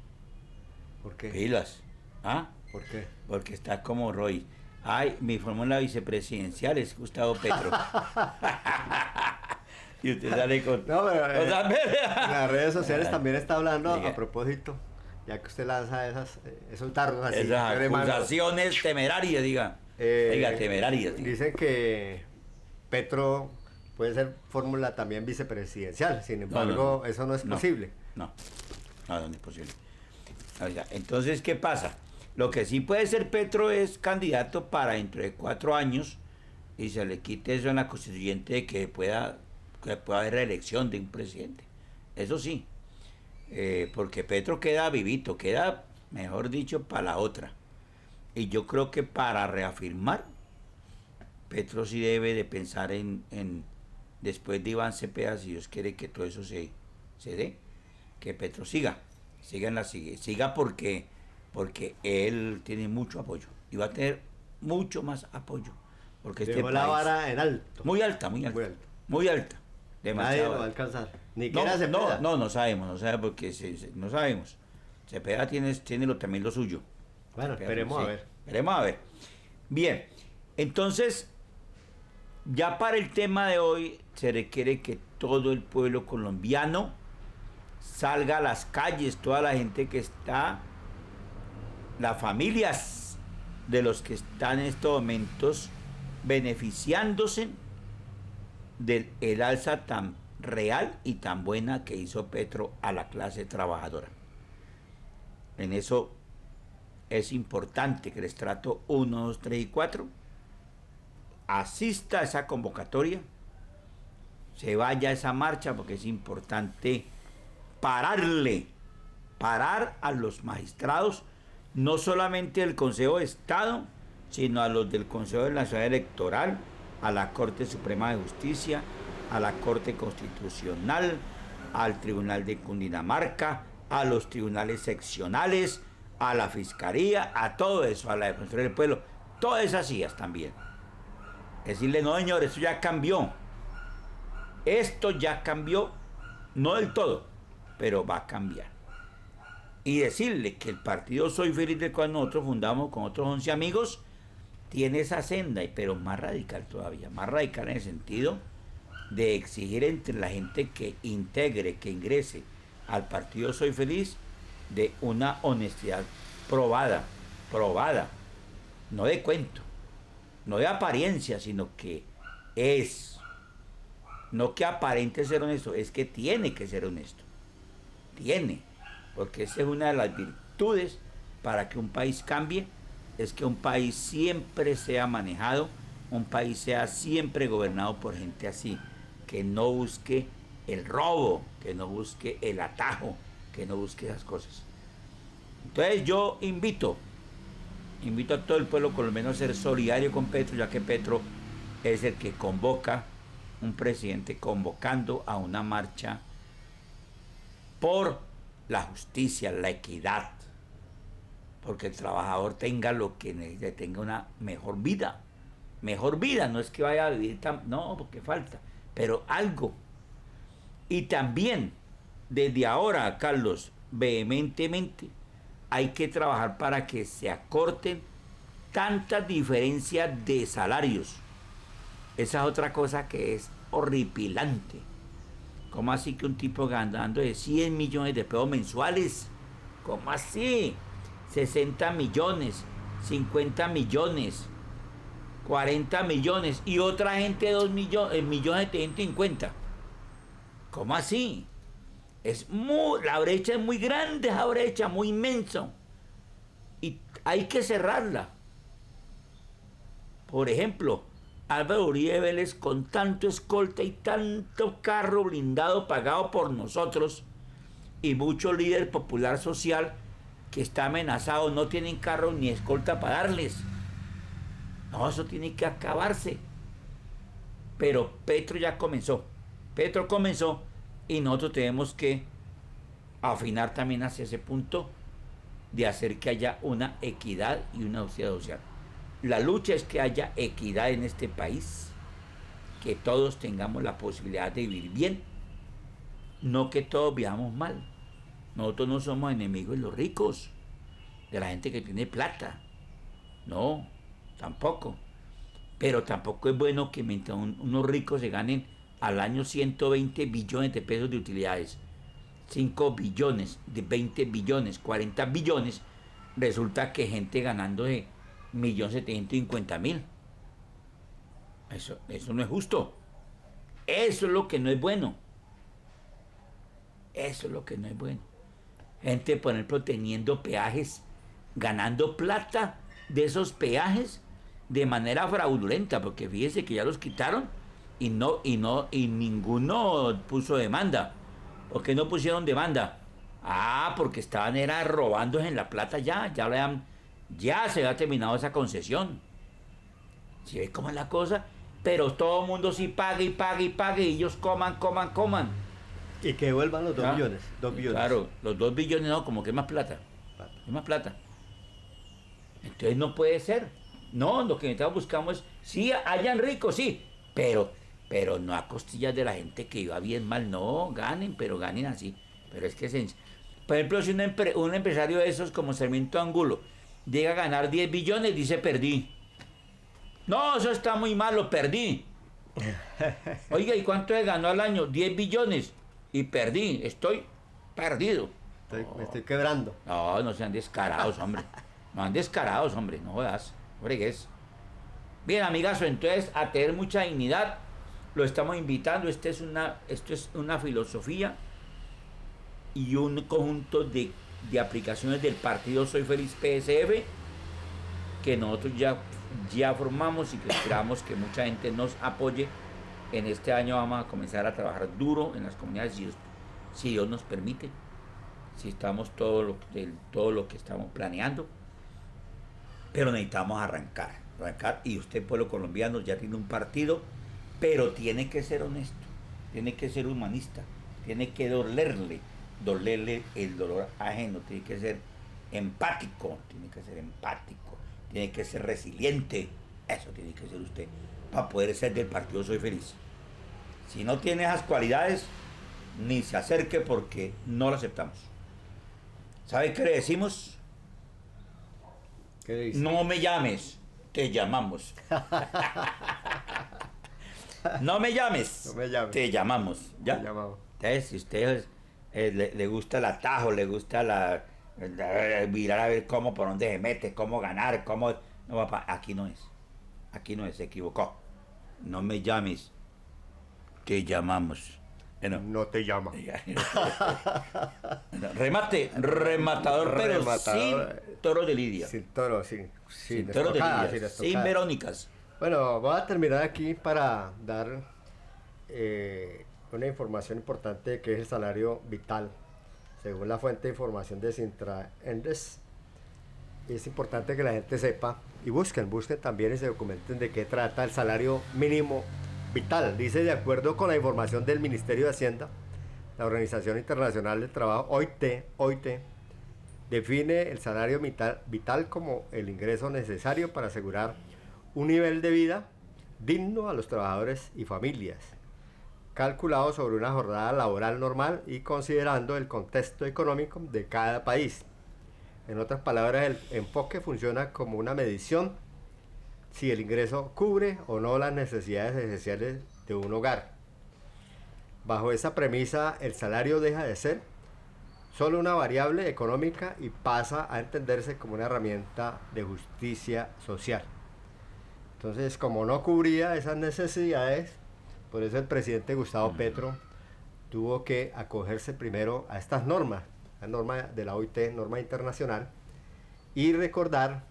¿Por qué? Pilas. ¿Ah? ¿Por qué? Porque está como Roy. Ay, mi fórmula vicepresidencial es Gustavo Petro. Y usted sale con... No, pero O sea, en las redes sociales Ay, también está hablando, diga. a propósito, ya que usted lanza esos dardos así. Esas acusaciones temerarias, diga. Diga, temerarias. Diga. Dicen que Petro puede ser fórmula también vicepresidencial, sin embargo, eso no es posible. No es posible. Oiga, entonces, ¿qué pasa? Lo que sí puede ser Petro es candidato para dentro de 4 años y se le quite eso en la constituyente de que pueda haber reelección de un presidente. Eso sí, porque Petro queda vivito, queda, mejor dicho, para la otra. Y yo creo que para reafirmar, Petro sí debe de pensar en después de Iván Cepeda, si Dios quiere que todo eso se dé, que Petro siga porque él tiene mucho apoyo y va a tener mucho más apoyo. Porque Dejó la vara en alto. Muy alta. Nadie lo va a alcanzar. Ni que era Cepeda. No sabemos porque no sabemos. Cepeda tiene también lo suyo. Bueno, Cepeda, esperemos sí. a ver. Esperemos a ver. Bien, entonces, ya para el tema de hoy se requiere que todo el pueblo colombiano salga a las calles, toda la gente que está, las familias de los que están en estos momentos beneficiándose del alza tan real y tan buena que hizo Petro a la clase trabajadora. En eso es importante que el estrato 1, 2, 3 y 4 asista a esa convocatoria, se vaya a esa marcha, porque es importante parar a los magistrados, no solamente del Consejo de Estado, sino a los del Consejo Nacional Electoral, a la Corte Suprema de Justicia, a la Corte Constitucional, al Tribunal de Cundinamarca, a los tribunales seccionales, a la Fiscalía, a todo eso, a la Defensoría del Pueblo, todas esas sillas también. Decirle, no señores, esto ya cambió. Esto ya cambió, no del todo, pero va a cambiar. Y decirle que el partido Soy Feliz, del cual nosotros fundamos con otros 11 amigos, tiene esa senda, pero más radical todavía, más radical en el sentido de exigir entre la gente que integre, que ingrese al partido Soy Feliz, de una honestidad probada, no de cuento, no de apariencia, sino que es, no que aparente ser honesto, es que tiene que ser honesto, porque esa es una de las virtudes para que un país cambie, es que un país siempre sea manejado, un país sea siempre gobernado por gente así, que no busque el robo, que no busque el atajo, que no busque esas cosas. Entonces yo invito a todo el pueblo colombiano a ser solidario con Petro, ya que Petro es el que convoca un presidente convocando a una marcha por la justicia, la equidad, porque el trabajador tenga lo que necesite, tenga una mejor vida. Mejor vida, no es que vaya a vivir no, porque falta, pero algo. Y también, desde ahora, Carlos, vehementemente, hay que trabajar para que se acorten tantas diferencias de salarios. Esa es otra cosa que es horripilante. ¿Cómo así que un tipo ganando de 100 millones de pesos mensuales? ¿Cómo así? 60 millones, 50 millones, 40 millones y otra gente 2 millones 750. ¿Cómo así? La brecha es muy grande, esa brecha, muy inmensa. Y hay que cerrarla. Por ejemplo, Álvaro Uribe Vélez, con tanto escolta y tanto carro blindado pagado por nosotros, y mucho líder popular social que está amenazado, no tienen carro ni escolta para darles. No, eso tiene que acabarse. Pero Petro ya comenzó. Petro comenzó y nosotros tenemos que afinar también hacia ese punto de hacer que haya una equidad y una justicia social. La lucha es que haya equidad en este país, que todos tengamos la posibilidad de vivir bien, no que todos vivamos mal. Nosotros no somos enemigos de los ricos, de la gente que tiene plata. No, tampoco. Pero tampoco es bueno que mientras unos ricos se ganen al año 120 billones de pesos de utilidades, 5 billones, de 20 billones, 40 billones, resulta que gente ganando de 1.750.000. Eso no es justo. Eso es lo que no es bueno. Eso es lo que no es bueno. Gente, por ejemplo, teniendo peajes, ganando plata de esos peajes de manera fraudulenta, porque fíjese que ya los quitaron y ninguno puso demanda. ¿Por qué no pusieron demanda? Porque estaban robándose en la plata ya se había terminado esa concesión. ¿Sí ve cómo es la cosa? Pero todo el mundo sí pague y pague y pague y ellos coman. Y que devuelvan los 2 billones. 2 billones. Claro, los 2 billones no, como que es más plata. Es más plata. Entonces no puede ser. No, lo que nosotros buscamos es, sí, hayan ricos, sí, pero no a costillas de la gente que iba bien mal, no, pero ganen así. Pero es que, por ejemplo, si un empresario de esos como Sarmiento Angulo llega a ganar 10 billones, dice perdí. No, eso está muy malo, perdí. Oiga, ¿y cuánto se ganó al año? 10 billones. Y perdí, estoy perdido. Me estoy quebrando. No sean descarados, hombre. No jodas. Fregues. Bien, amigazo, entonces a tener mucha dignidad, lo estamos invitando. Esto es una filosofía y un conjunto de aplicaciones del partido Soy Feliz PSF que nosotros ya formamos y que esperamos que mucha gente nos apoye. En este año vamos a comenzar a trabajar duro en las comunidades, si Dios nos permite, si estamos todo lo que estamos planeando. Pero necesitamos arrancar, y usted, pueblo colombiano, ya tiene un partido, pero tiene que ser honesto, tiene que ser humanista, tiene que dolerle el dolor ajeno, tiene que ser empático, tiene que ser resiliente. Eso tiene que ser usted para poder ser del partido Soy Feliz. Si no tiene esas cualidades, ni se acerque porque no lo aceptamos. ¿Sabe qué le decimos? ¿Qué le dice? No me llames, te llamamos. No me llames, te llamamos. ¿Ya? Entonces, si usted le gusta el atajo, le gusta mirar a ver por dónde se mete, cómo ganar, no, papá, aquí no es, se equivocó. No me llames, te llamamos. No te llama. Remate, rematador, pero sin toros de lidia. Sin toros, sin toros de lidia, sin Verónicas. Bueno, voy a terminar aquí para dar una información importante que es el salario vital, según la fuente de información de Sintra Endes. Es importante que la gente sepa y busquen también y se documenten de qué trata el salario mínimo vital. Dice, de acuerdo con la información del Ministerio de Hacienda, la Organización Internacional del Trabajo, OIT, define el salario vital como el ingreso necesario para asegurar un nivel de vida digno a los trabajadores y familias, calculado sobre una jornada laboral normal y considerando el contexto económico de cada país. En otras palabras, el enfoque funciona como una medición si el ingreso cubre o no las necesidades esenciales de un hogar. Bajo esa premisa, el salario deja de ser solo una variable económica y pasa a entenderse como una herramienta de justicia social. Entonces, como no cubría esas necesidades, por eso el presidente Gustavo Petro tuvo que acogerse primero a estas normas, la norma de la OIT, norma internacional, y recordar,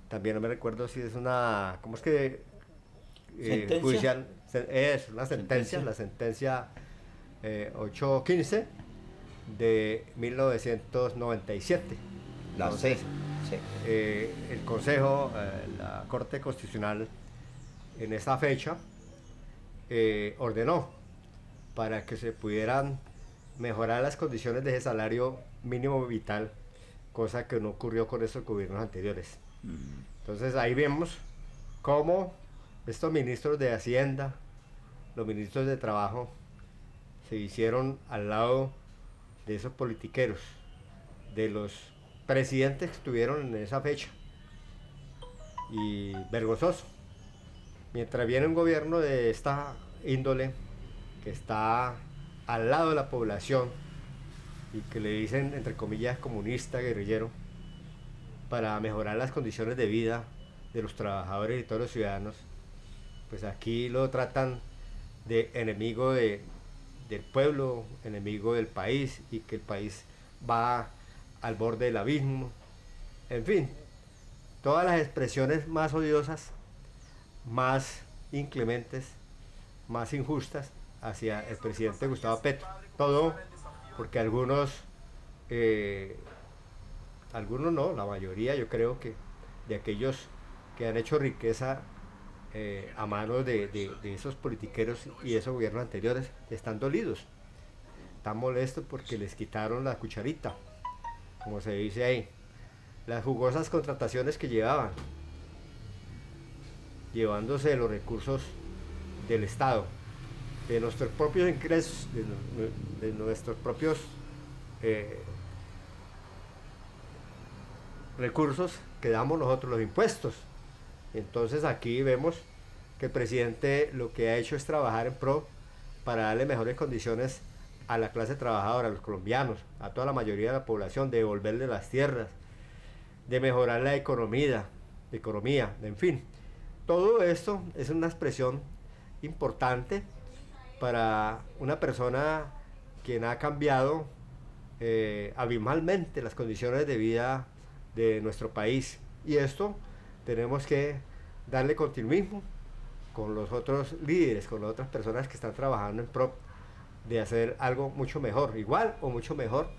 también no me recuerdo si es una, ¿cómo es que? Judicial, es una sentencia, la sentencia 815 de 1997. La C. Sí. El Consejo, la Corte Constitucional, en esa fecha, ordenó para que se pudieran mejorar las condiciones de ese salario mínimo vital, cosa que no ocurrió con esos gobiernos anteriores. Entonces ahí vemos cómo estos ministros de Hacienda, los ministros de Trabajo, se hicieron al lado de esos politiqueros, de los presidentes que estuvieron en esa fecha. Y vergonzoso. Mientras viene un gobierno de esta índole, que está al lado de la población y que le dicen, entre comillas, comunista, guerrillero, para mejorar las condiciones de vida de los trabajadores y todos los ciudadanos, pues aquí lo tratan de enemigo del pueblo, enemigo del país, y que el país va al borde del abismo. En fin, todas las expresiones más odiosas, más inclementes, más injustas hacia el presidente Gustavo Petro. Todo porque algunos no, la mayoría, yo creo que de aquellos que han hecho riqueza a manos de esos politiqueros y esos gobiernos anteriores, están dolidos, están molestos porque les quitaron la cucharita, como se dice ahí, las jugosas contrataciones que llevaban, llevándose los recursos del Estado, de nuestros propios ingresos, de nuestros propios recursos que damos nosotros, los impuestos. Entonces aquí vemos que el presidente lo que ha hecho es trabajar en pro para darle mejores condiciones a la clase trabajadora, a los colombianos, a toda la mayoría de la población, de devolverle las tierras, de mejorar la economía, en fin. Todo esto es una expresión importante para una persona quien ha cambiado abismalmente las condiciones de vida de nuestro país. Y esto tenemos que darle continuismo con los otros líderes, con las otras personas que están trabajando en pro de hacer algo mucho mejor, igual o mucho mejor.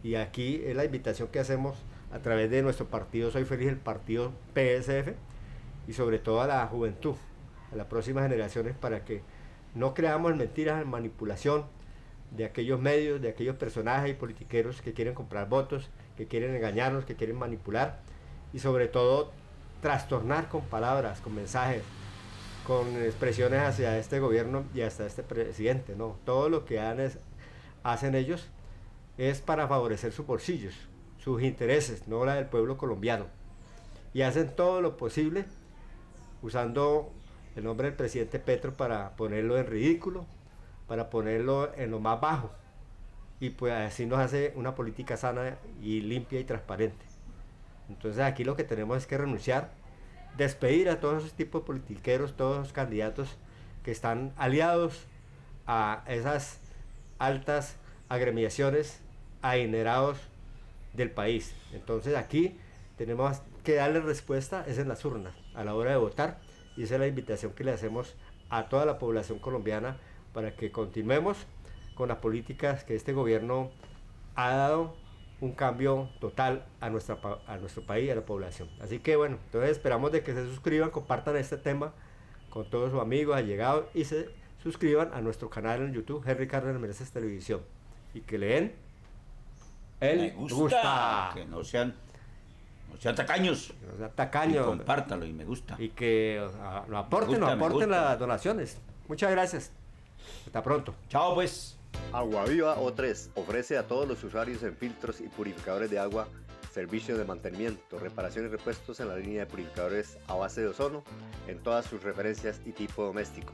Y aquí es la invitación que hacemos a través de nuestro partido Soy Feliz, el partido PSF, y sobre todo a la juventud, a las próximas generaciones, para que no creamos mentiras, en manipulación de aquellos medios, de aquellos personajes y politiqueros que quieren comprar votos, que quieren engañarnos, que quieren manipular, y sobre todo trastornar con palabras, con mensajes, con expresiones hacia este gobierno y hasta este presidente, ¿no? Todo lo que hacen ellos es para favorecer sus bolsillos, sus intereses, no la del pueblo colombiano. Y hacen todo lo posible usando el nombre del presidente Petro para ponerlo en ridículo, para ponerlo en lo más bajo. Y pues así nos hace una política sana y limpia y transparente. Entonces aquí lo que tenemos es que renunciar, despedir a todos esos tipos de politiqueros, todos los candidatos que están aliados a esas altas agremiaciones, adinerados del país. Entonces aquí tenemos que darle respuesta, es en las urnas, a la hora de votar, y esa es la invitación que le hacemos a toda la población colombiana para que continuemos con las políticas que este gobierno ha dado un cambio total a nuestro país y a la población. Así que bueno, entonces esperamos de que se suscriban, compartan este tema con todos sus amigos, allegados, y se suscriban a nuestro canal en YouTube, Henry Cárdenas Meneses Televisión, y que le den el Me gusta. Que no sean tacaños. Que no sea tacaño. Y compártalo y me gusta. Y que lo aporten las donaciones. Muchas gracias. Hasta pronto. Chao pues. Agua Viva O3 ofrece a todos los usuarios en filtros y purificadores de agua servicios de mantenimiento, reparación y repuestos en la línea de purificadores a base de ozono en todas sus referencias y tipo doméstico.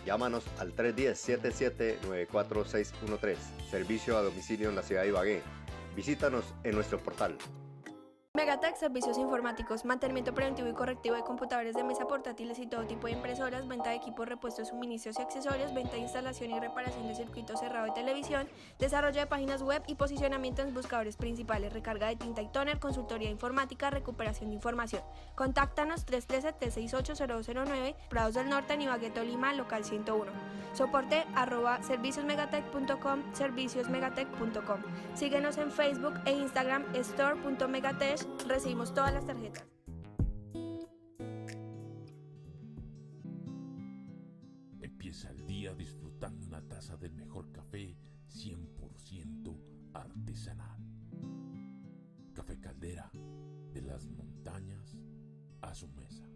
Llámanos al 310-77-94613, servicio a domicilio en la ciudad de Ibagué. Visítanos en nuestro portal. Megatech, servicios informáticos, mantenimiento preventivo y correctivo de computadores de mesa, portátiles y todo tipo de impresoras, venta de equipos, repuestos, suministros y accesorios, venta de instalación y reparación de circuito cerrado de televisión, desarrollo de páginas web y posicionamiento en buscadores principales, recarga de tinta y tóner, consultoría informática, recuperación de información. Contáctanos 313-368-009, Prados del Norte, en Ibagué, Tolima, local 101. Soporte @serviciosmegatech.com, serviciosmegatech.com. Síguenos en Facebook e Instagram, store.megatech. Recibimos todas las tarjetas. Empieza el día disfrutando una taza del mejor café 100% artesanal. Café Caldera, de las montañas a su mesa.